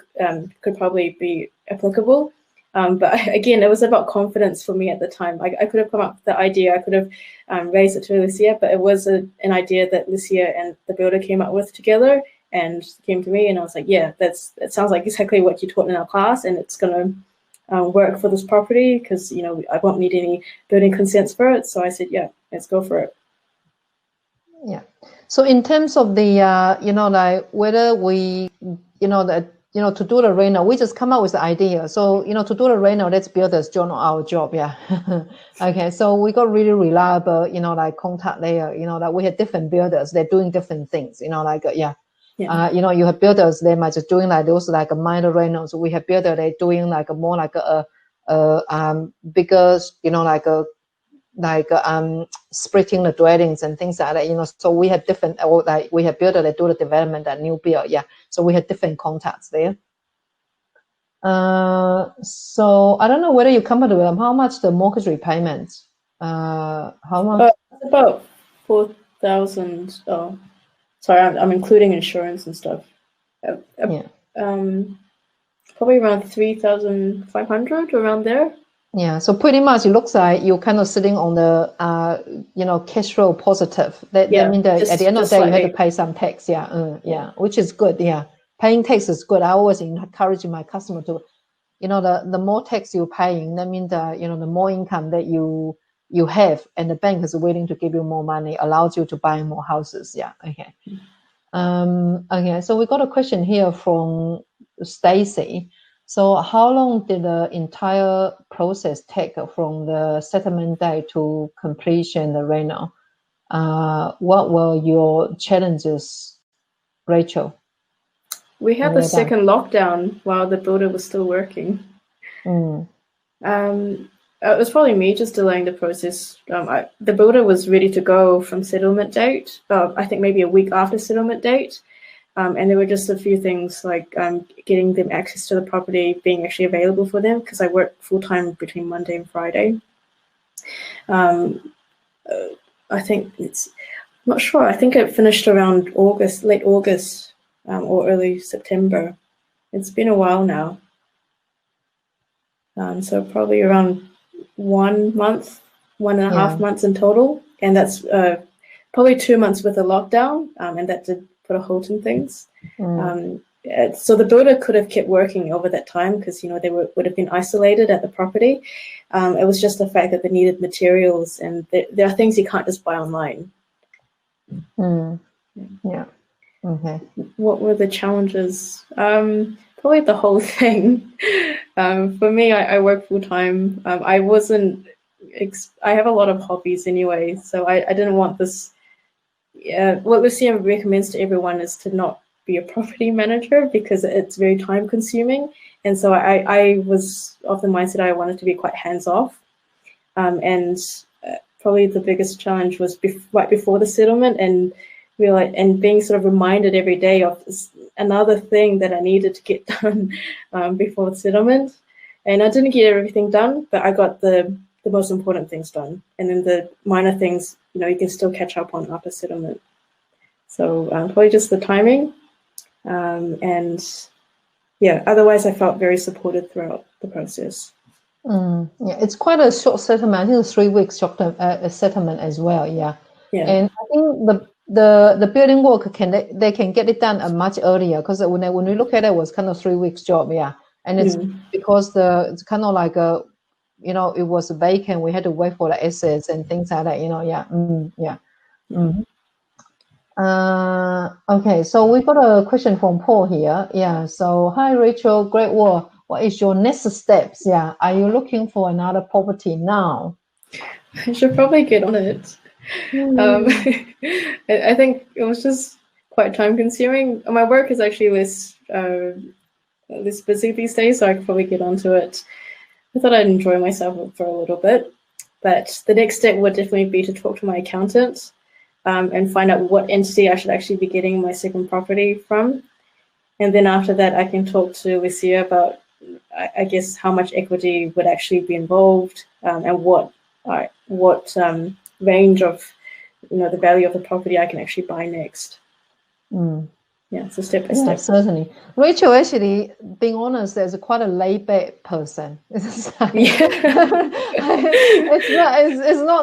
could probably be applicable. But again, it was about confidence for me at the time. I could have come up with the idea, I could have raised it to Lucia, but it was an idea that Lucia and the builder came up with together and came to me, and I was like, yeah, it sounds like exactly what you taught in our class, and it's going to work for this property, because I won't need any building consents for it. So I said, yeah, let's go for it. Yeah. So in terms of the like whether we to do the Reno, we just come up with the idea. So to do the Reno, let's builders join our job. Yeah. Okay. So we got really reliable like contact there. That we had different builders, they're doing different things. Like you have builders, they might just doing like those like a minor rentals. We have builder, they're doing like a more like a bigger, splitting the dwellings and things like that. So we have different, or like we have builder that do the development and new build. Yeah. So we have different contacts there. So I don't know whether you come to them. How much the mortgage repayment? How much? About 4,000. Oh, sorry, I'm including insurance and stuff. Yeah. Probably around 3,500, around there. Yeah, so pretty much it looks like you're kind of sitting on the cash flow positive. That means that at the end of the day you have to pay some tax. Yeah, which is good. Yeah, paying tax is good. I always encourage my customer to, the more tax you're paying, that means the more income that you have, and the bank is willing to give you more money, allows you to buy more houses. Yeah. Okay. Okay. So we got a question here from Stacy. So how long did the entire process take from the settlement day to completion, the Reno? What were your challenges, Rachel? We had the second lockdown while the builder was still working. It was probably me just delaying the process. The builder was ready to go from settlement date, I think maybe a week after settlement date. And there were just a few things like getting them access to the property, being actually available for them, because I work full-time between Monday and Friday. I think I'm not sure. I think it finished around August, late August, or early September. It's been a while now. So probably around 1 month, 1.5 months in total. And that's probably 2 months with a lockdown, and that did put a halt in things. So the builder could have kept working over that time, because they would have been isolated at the property. It was just the fact that they needed materials, and there are things you can't just buy online. Yeah. Okay. What were the challenges? Probably the whole thing. For me, I work full time. I have a lot of hobbies anyway, so I didn't want this. What Lucia recommends to everyone is to not be a property manager, because it's very time consuming. And so I was of the mindset I wanted to be quite hands off. And probably the biggest challenge was right before the settlement, and being sort of reminded every day of another thing that I needed to get done before the settlement. And I didn't get everything done, but I got the most important things done. And then the minor things, you can still catch up on after settlement. So probably just the timing. And yeah, otherwise I felt very supported throughout the process. Yeah, it's quite a short settlement. I think it's 3 weeks short settlement as well. Yeah. And I think the building work they can get it done much earlier, because when we look at it, was kind of 3 weeks job. Yeah. And it's because it's kind of like it was vacant. We had to wait for the assets and things like that. Okay, so we got a question from Paul here. Yeah. So hi Rachel, great work. What is your next steps? Yeah. Are you looking for another property now? I should probably get on it. I think it was just quite time consuming. My work is actually less busy these days, so I could probably get onto it. I thought I'd enjoy myself for a little bit, but the next step would definitely be to talk to my accountant and find out what entity I should actually be getting my second property from. And then after that, I can talk to Lucia about, I guess, how much equity would actually be involved and what range of, the value of the property I can actually buy next. Yeah, so step by step. Certainly. Rachael, actually, being honest, is quite a laid-back person. It's not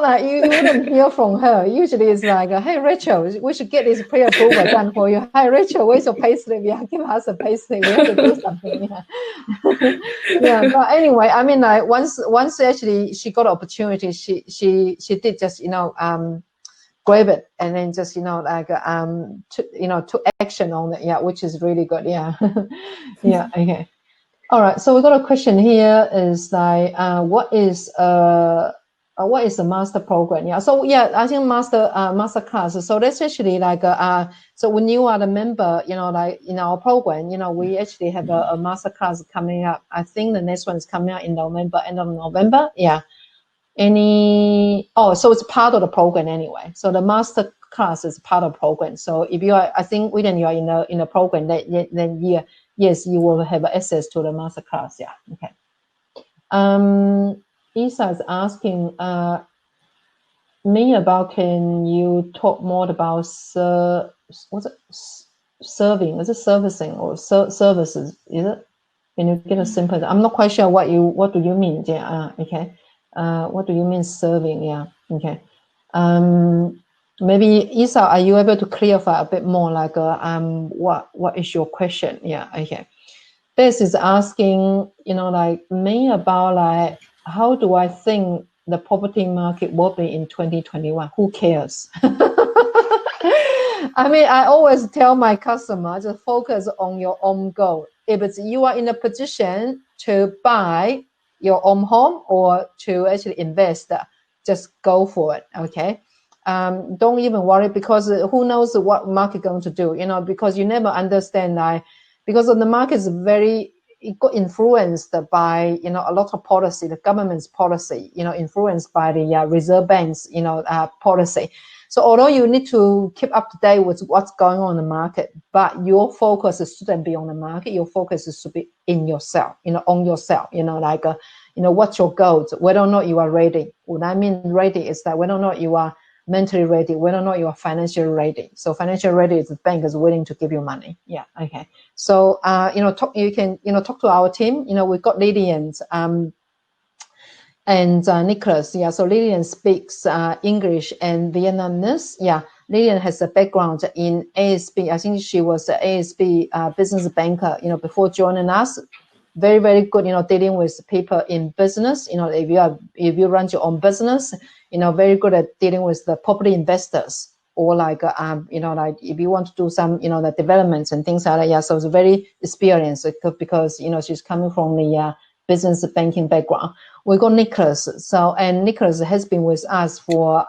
like you wouldn't hear from her. Usually it's like, hey, Rachael, we should get this pre-approval done for you. Hey, Rachael, where's your payslip? Yeah, give us a payslip. We have to do something. Yeah. But anyway, I mean, like once actually she got opportunity, she did just, grab it and then just took action on it, which is really good. Okay, all right, so we got a question here is like what is a master program? So I think master class, so that's actually like so when you are the member, like in our program, we actually have a master class coming up. I think the next one is coming out in November, end of November. So it's part of the program anyway. So the master class is part of the program. So if you are, I think when you are in the program, then yes, you will have access to the master class. Okay. Isa is asking me about, can you talk more about what's it, serving? Is it servicing or services? Is it? Can you get a simple? I'm not quite sure what do you mean? Okay. What do you mean serving? Okay. Maybe Isa, are you able to clarify a bit more, like what is your question? Okay. Bess is asking, like me about like how do I think the property market will be in 2021? Who cares? I mean, I always tell my customers to focus on your own goal. If you are in a position to buy your own home or to actually invest, just go for it. Okay. Don't even worry, because who knows what market going to do, because you never understand, because the market is it got influenced by, a lot of policy, the government's policy, influenced by the Reserve Bank's, policy. So although you need to keep up to date with what's going on in the market, but your focus shouldn't be on the market. Your focus is to be in yourself, on yourself, what's your goals, whether or not you are ready. What I mean ready is that whether or not you are mentally ready, whether or not you are financially ready. So financially ready is the bank is willing to give you money. Okay. So, you can, talk to our team. We've got Lillian, and Nicholas. So Lillian speaks English and Vietnamese. Lillian has a background in ASB. I think she was an ASB business banker, before joining us. Very, very good, dealing with people in business. If you run your own business, very good at dealing with the property investors, or like, like if you want to do some, the developments and things like that. So it's very experienced, because, she's coming from the business banking background. We got Nicholas. And Nicholas has been with us for,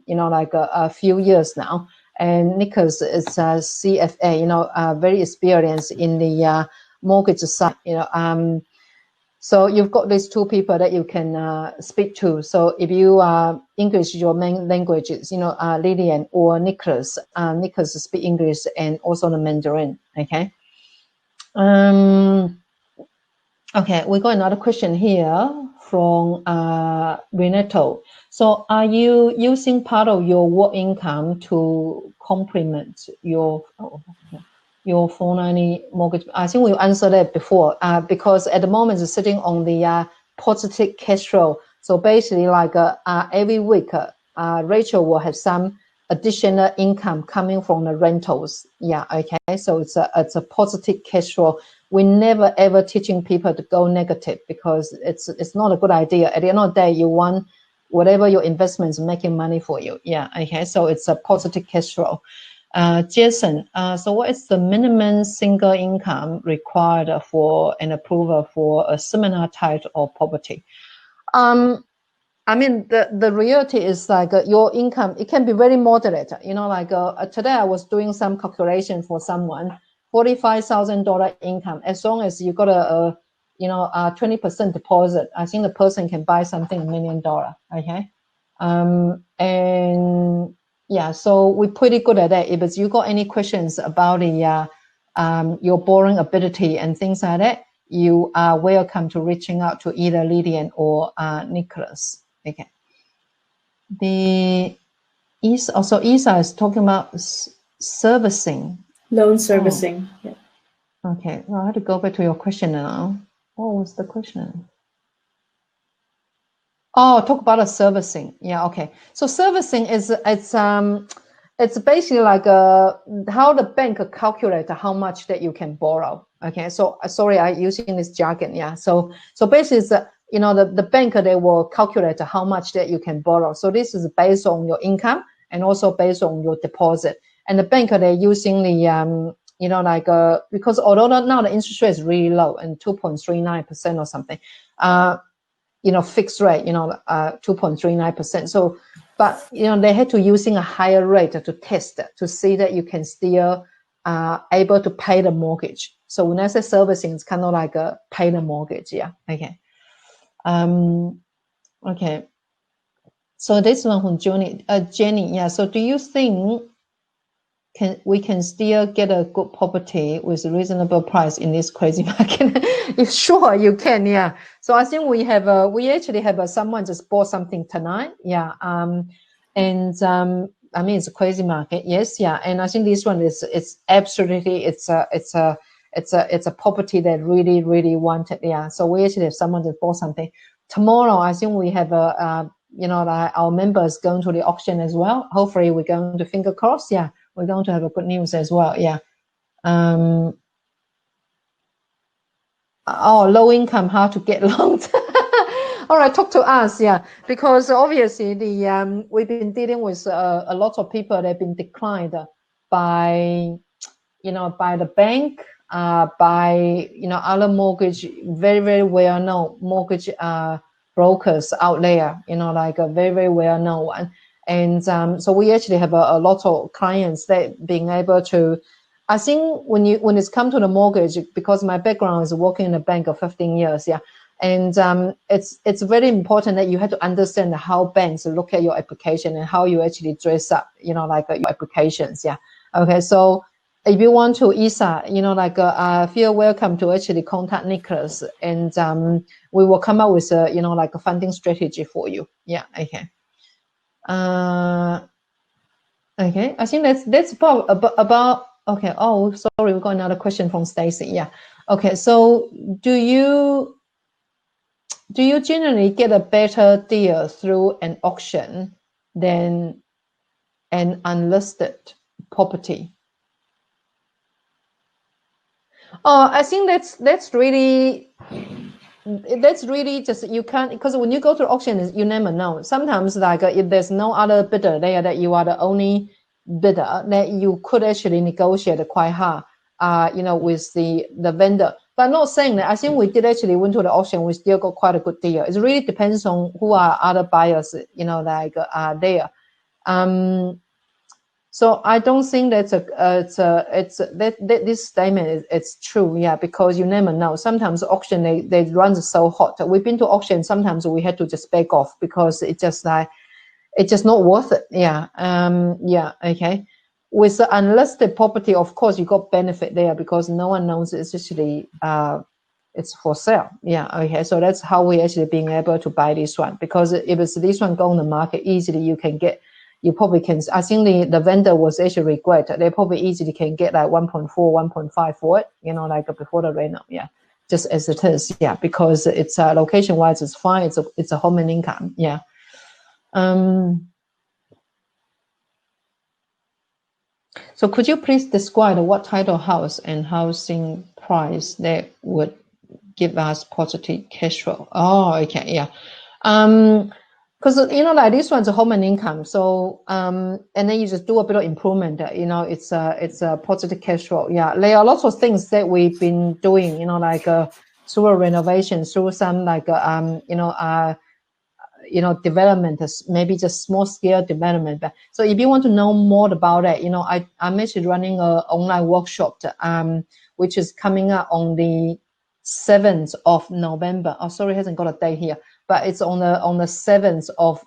like a few years now. And Nicholas is a CFA, very experienced in the mortgage side, so you've got these two people that you can speak to. So if you English your main languages, Lillian or Nicholas. Nicholas speak English and also the Mandarin. Okay. Okay, we got another question here from Renato. So are you using part of your work income to complement your 490 mortgage? I think we answered that before, because at the moment it's sitting on the positive cash flow. So basically, like every week, Rachael will have some additional income coming from the rentals. Okay. So it's a positive cash flow. We never ever teaching people to go negative, because it's not a good idea. At the end of the day, you want whatever your investment is making money for you. Okay. So it's a positive cash flow. Jason, so what is the minimum single income required for an approval for a similar type of property? I mean, the reality is like your income, it can be very moderate. You know, like today I was doing some calculation for someone, $45,000 income. As long as you got a 20% deposit, I think the person can buy something $1 million. Okay, and yeah, so we're pretty good at that. If you got any questions about the your borrowing ability and things like that, you are welcome to reaching out to either Lydian or Nicholas. Okay. The Isa, also Isa is talking about servicing. Loan servicing. Oh. Yeah. Okay, well, I have to go back to your question now. What was the question? Oh, talk about a servicing. Yeah, okay. So servicing is it's basically like how the bank calculates how much that you can borrow. Okay, so sorry, I'm using this jargon. Yeah, so basically, it's, the bank, they will calculate how much that you can borrow. So this is based on your income and also based on your deposit. And the bank, they're using the because although now the interest rate is really low and 2.39% or something, fixed rate, 2.39%. So, but they had to using a higher rate to test it, to see that you can still able to pay the mortgage. So when I say servicing, it's kind of like a pay the mortgage. Yeah. Okay. Okay. So this one from Jenny. Yeah. So do you think we can still get a good property with a reasonable price in this crazy market? Sure, you can. Yeah. So I think we actually have someone just bought something tonight. Yeah. I mean, it's a crazy market. Yes. Yeah. And I think this one it's absolutely, it's a property that really, really wanted. Yeah. So we actually have someone that bought something tomorrow. I think we have our members going to the auction as well. Hopefully we're going to finger cross. Yeah. We're going to have a good news as well. Yeah. Low income, how to get loans. All right, talk to us. Yeah, because obviously we've been dealing with a lot of people that have been declined by the bank, by other mortgage, very, very well known mortgage brokers out there. Like a very, very well known one. And so we actually have a lot of clients that being able to, I think when it's come to the mortgage, because my background is working in a bank of 15 years, yeah, and it's very important that you have to understand how banks look at your application and how you actually dress up, like your applications, yeah. Okay, so if you want to, Isa, feel welcome to actually contact Nicholas, and we will come up with a funding strategy for you. Yeah, okay. Okay, I think that's about okay. Oh, sorry, we got another question from Stacy. Yeah. Okay, so do you generally get a better deal through an auction than an unlisted property? I think that's really just, you can't, because when you go to auction, you never know. Sometimes like if there's no other bidder there, that you are the only bidder, that you could actually negotiate quite hard, with the vendor. But I'm not saying that. I think we did actually went to the auction, we still got quite a good deal. It really depends on who are other buyers, are there. So I don't think that's this statement it's true, yeah, because you never know. Sometimes auction they run so hot. We've been to auction, sometimes we had to just back off because it's just not worth it. Yeah. Yeah. Okay. With the unlisted property, of course, you got benefit there because no one knows it's actually it's for sale. Yeah. Okay. So that's how we actually being able to buy this one, because if it's this one go on the market easily, you probably can. I think the vendor was actually regret. They probably easily can get like 1.4, 1.5 for it, like before the Reno. Yeah, just as it is. Yeah, because it's location wise, it's fine. It's a home and income. Yeah. So could you please describe what type of house and housing price that would give us positive cash flow? Oh, okay. Yeah. Because like this one's a home and income, so and then you just do a bit of improvement. It's a positive cash flow. Yeah, there are lots of things that we've been doing. Like through a renovation, through some development, maybe just small scale development. So if you want to know more about it, I'm actually running an online workshop, which is coming up on the 7th of November. Oh, sorry, it hasn't got a date here, but it's on the 7th of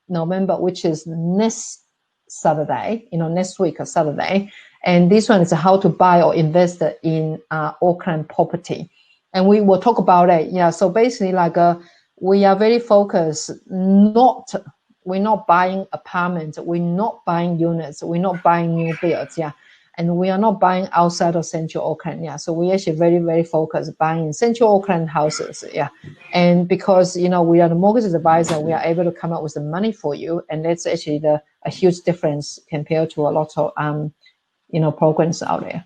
November, which is next Saturday, next week or Saturday. And this one is how to buy or invest in Auckland property. And we will talk about it. Yeah. So basically, we are very focused. We're not buying apartments. We're not buying units. We're not buying new builds. Yeah. And we are not buying outside of Central Auckland. Yeah. So we actually very, very focused buying Central Auckland houses. Yeah. And because, we are the mortgage advisor, we are able to come up with the money for you. And that's actually a huge difference compared to a lot of, programs out there.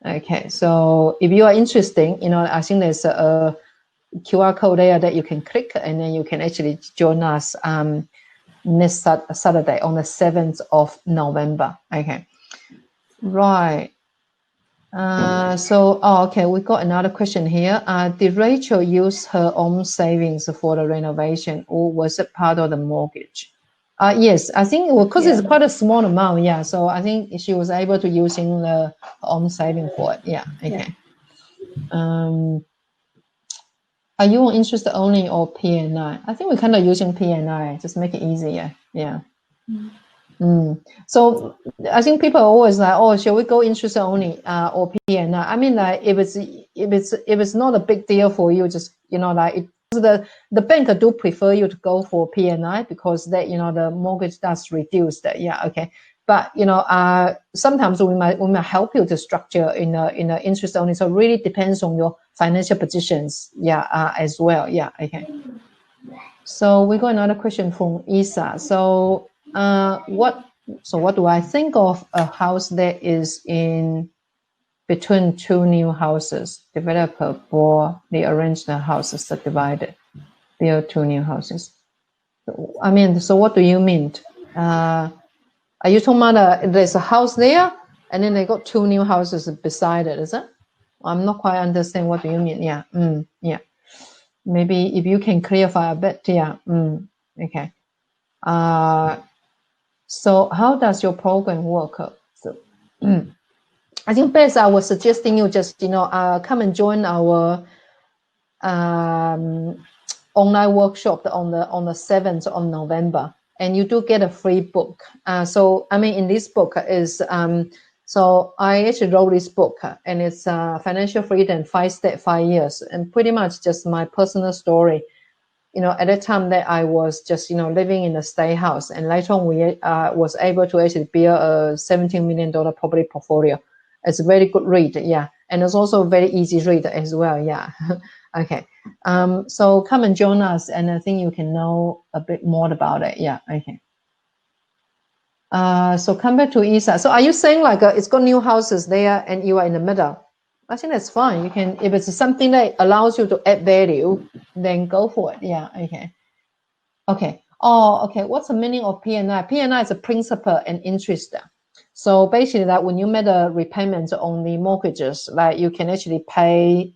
Okay. So if you are interested, I think there's a QR code there that you can click, and then you can actually join us next Saturday on the 7th of November. Okay. Right. Okay, we got another question here. Did Rachel use her own savings for the renovation, or was it part of the mortgage? Yes, I think because it's quite a small amount. Yeah, so I think she was able to using her own saving for it. Yeah. Okay. Yeah. Are you on interest only or PNI? I think we're kind of using PNI, just make it easier. Yeah. So I think people are always like, oh, shall we go interest only or PNI? I mean, if it's not a big deal for you, just the bank do prefer you to go for PNI because that the mortgage does reduce that. Yeah, okay. But sometimes we might help you to structure in a interest only. So it really depends on your financial positions. Yeah, as well. Yeah, okay. So we got another question from Isa. So what do I think of a house that is in between two new houses? Developer bought, they arranged the houses subdivided. Build two new houses. I mean, so what do you mean? Are you talking about there's a house there and then they got two new houses beside it, is it? I'm not quite understand what do you mean. Yeah. Yeah. Maybe if you can clarify a bit. Yeah. Okay. So how does your program work? So, I think best I was suggesting you just come and join our online workshop on the 7th of November, and you do get a free book. So I mean, in this book is so I actually wrote this book, and it's Financial Freedom 5 Steps 5 Years, and pretty much just my personal story. At the time that I was just, living in a stay house, and later on we was able to actually build a $17 million property portfolio. It's a very good read, yeah. And it's also a very easy read as well, yeah. Okay. So come and join us, and I think you can know a bit more about it, yeah, okay. So come back to Isa. So are you saying it's got new houses there and you are in the middle? I think that's fine. You can, if it's something that allows you to add value, then go for it. Yeah. Okay. Okay. Oh, okay. What's the meaning of PNI? PNI is a principal and interest. So basically, that when you made a repayment on the mortgages, you can actually repay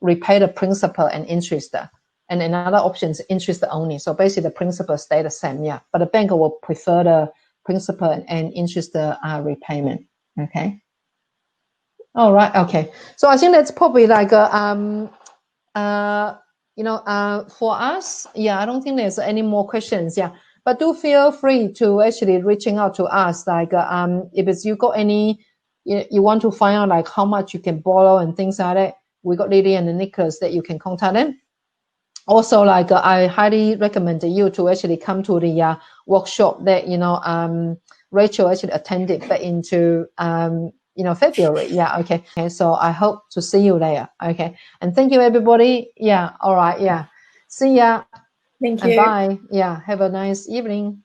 the principal and interest. And another option is interest only. So basically, the principal stay the same. Yeah. But the bank will prefer the principal and interest repayment. Okay. All right. Okay. So I think that's probably for us. Yeah. I don't think there's any more questions. Yeah. But do feel free to actually reaching out to us. If it's you got any, you want to find out how much you can borrow and things like that. We got Lily and Nicholas that you can contact them. Also, I highly recommend you to actually come to the workshop that Rachel actually attended back into February. Yeah. Okay. So I hope to see you there. Okay. And thank you, everybody. Yeah. All right. Yeah. See ya. Thank you. And bye. Yeah. Have a nice evening.